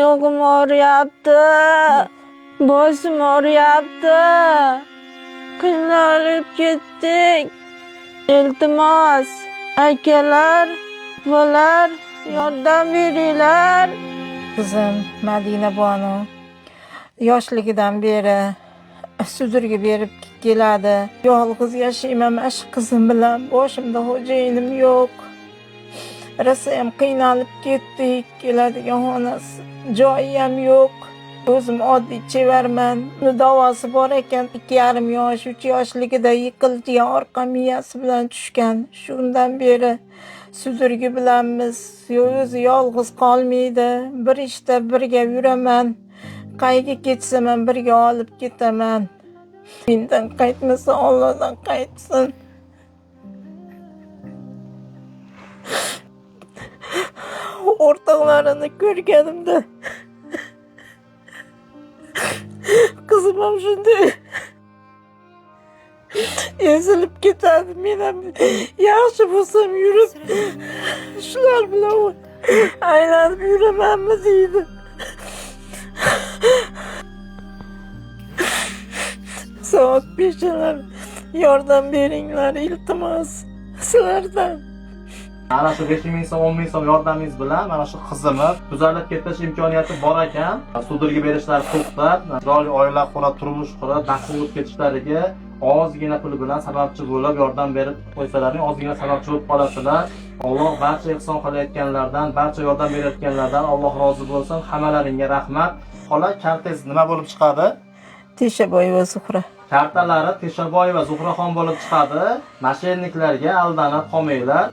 Oyog'im og'riyapti. Boshim og'riyapti. Qiynalib ketdik. Iltimos, akalar, bular yordam beringlar. Kızım Madina Banu yoshligidan beri sudurga berib keladi. Yolg'iz yashayman shu qizim bilan. Boshimda xo'jayinim yo'q. Rosa ham qiynalib ketdik. Keladigan xonasi joyi ham yo'q. O'zim oddiy chevarman. Uni davosi bor ekan. 2,5 yosh, 3 yoshligida yiqilgan orqa miyasi bilan tushgan. Shundan beri sudurgi bilanmiz. O'zi yolg'iz qolmaydi. Bir ishda birga yuraman. Qayga ketsam ham birga olib ketaman. Mendan qaytmasa Allohdan qaytsin. O'rtoqlarini ko'rganimda qizim ham shunday ezilib ketadi. Men ham yaxshi bo'lsam yurib shular bilan aylanib yuramanmi deydi. Soat 5'lar yordam beringlar iltimos sizlardan. Ana shu 5 ming so'm, 10 ming so'm yordamingiz bilan mana shu qizimiz tuzalib ketish imkoniyati bor ekan. Sudurga berishlari to'xtab, chiroyli oila qurib, turmush qurib, baxtli bo'lib ketishlariga ozgina pul bilan sababchi bo'lib yordam berib qo'ysalaring, ozgina sababchi bo'lib qolasizlar. Alloh barcha ihson qilayotganlardan, barcha yordam berayotganlardan Alloh rozi bo'lsin. Hammalaringga rahmat. Xola, kartangiz nima bo'lib chiqadi? Teshaboyeva Zuhra. Kartalari Teshaboyeva Zuhraxon bo'lib chiqadi. Mashyenniklarga aldanib qolmanglar.